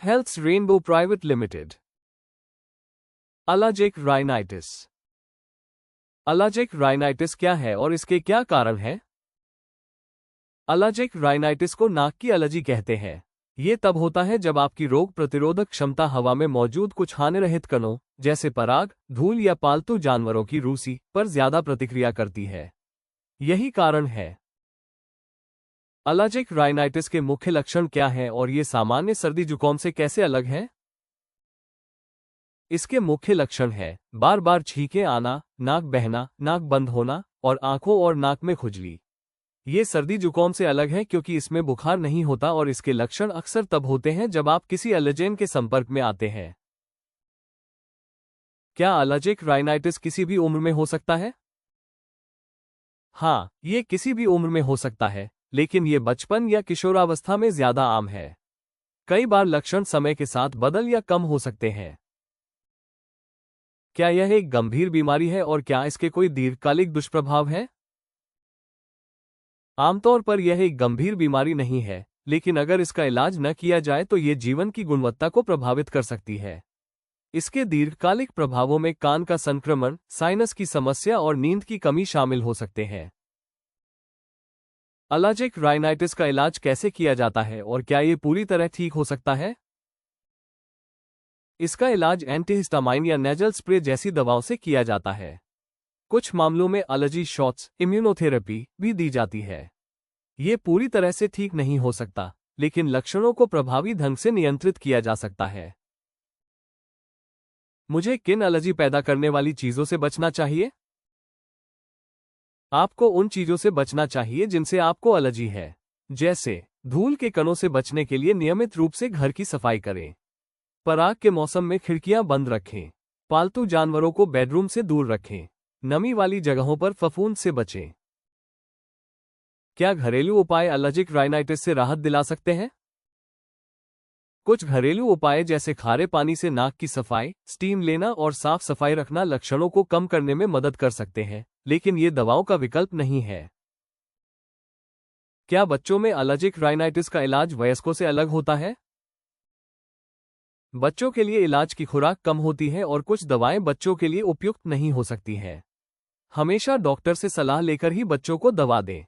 हेल्थ्स rainbow private limited. Allergic rhinitis. Allergic rhinitis क्या है और इसके क्या कारण हैं? एलर्जिक राइनाइटिस को नाक की एलर्जी कहते हैं। ये तब होता है जब आपकी रोग प्रतिरोधक क्षमता हवा में मौजूद कुछ हानिरहित कणों, जैसे पराग, धूल या पालतू जानवरों की रूसी, पर ज्यादा प्रतिक्रिया करती है। यही कारण है। एलर्जिक राइनाइटिस के मुख्य लक्षण क्या हैं और ये सामान्य सर्दी जुकाम से कैसे अलग है? इसके मुख्य लक्षण हैं बार बार छींकें आना, नाक बहना, नाक बंद होना और आंखों और नाक में खुजली। ये सर्दी जुकाम से अलग है क्योंकि इसमें बुखार नहीं होता और इसके लक्षण अक्सर तब होते हैं जब आप किसी एलर्जेन के संपर्क में आते हैं। क्या एलर्जिक राइनाइटिस किसी भी उम्र में हो सकता है? हाँ, ये किसी भी उम्र में हो सकता है, लेकिन ये बचपन या किशोरावस्था में ज्यादा आम है। कई बार लक्षण समय के साथ बदल या कम हो सकते हैं। क्या यह एक गंभीर बीमारी है और क्या इसके कोई दीर्घकालिक दुष्प्रभाव हैं? आमतौर पर यह एक गंभीर बीमारी नहीं है, लेकिन अगर इसका इलाज न किया जाए तो ये जीवन की गुणवत्ता को प्रभावित कर सकती है। इसके दीर्घकालिक प्रभावों में कान का संक्रमण, साइनस की समस्या और नींद की कमी शामिल हो सकते हैं। एलर्जिक राइनाइटिस का इलाज कैसे किया जाता है और क्या ये पूरी तरह ठीक हो सकता है? इसका इलाज एंटीहिस्टामाइन या नेजल स्प्रे जैसी दवाओं से किया जाता है। कुछ मामलों में एलर्जी शॉट्स, इम्यूनोथेरेपी भी दी जाती है। ये पूरी तरह से ठीक नहीं हो सकता, लेकिन लक्षणों को प्रभावी ढंग से नियंत्रित किया जा सकता है। मुझे किन एलर्जी पैदा करने वाली चीजों से बचना चाहिए? आपको उन चीजों से बचना चाहिए जिनसे आपको एलर्जी है, जैसे धूल के कणों से बचने के लिए नियमित रूप से घर की सफाई करें। पराग के मौसम में खिड़कियां बंद रखें। पालतू जानवरों को बेडरूम से दूर रखें। नमी वाली जगहों पर फफूंद से बचें। क्या घरेलू उपाय एलर्जिक राइनाइटिस से राहत दिला सकते हैं? कुछ घरेलू उपाय जैसे खारे पानी से नाक की सफाई, स्टीम लेना और साफ सफाई रखना लक्षणों को कम करने में मदद कर सकते हैं, लेकिन ये दवाओं का विकल्प नहीं है। क्या बच्चों में एलर्जिक राइनाइटिस का इलाज वयस्कों से अलग होता है? बच्चों के लिए इलाज की खुराक कम होती है और कुछ दवाएं बच्चों के लिए उपयुक्त नहीं हो सकती हैं। हमेशा डॉक्टर से सलाह लेकर ही बच्चों को दवा दें।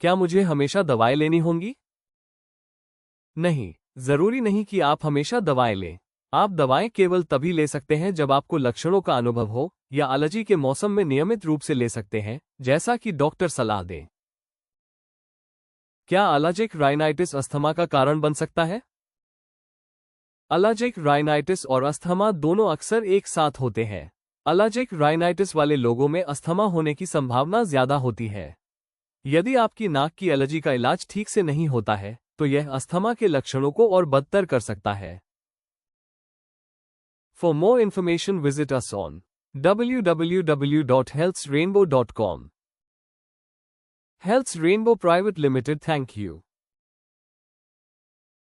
क्या मुझे हमेशा दवाएं लेनी होंगी? नहीं, जरूरी नहीं कि आप हमेशा दवाएं लें। आप दवाएं केवल तभी ले सकते हैं जब आपको लक्षणों का अनुभव हो या एलर्जी के मौसम में नियमित रूप से ले सकते हैं, जैसा कि डॉक्टर सलाह दें। क्या एलर्जिक राइनाइटिस अस्थमा का कारण बन सकता है? एलर्जिक राइनाइटिस और अस्थमा दोनों अक्सर एक साथ होते हैं। एलर्जिक राइनाइटिस वाले लोगों में अस्थमा होने की संभावना ज्यादा होती है। यदि आपकी नाक की एलर्जी का इलाज ठीक से नहीं होता है, तो यह अस्थमा के लक्षणों को और बदतर कर सकता है। For more information visit us on www.healthsrainbow.com. Healths Rainbow Private Limited. Thank you.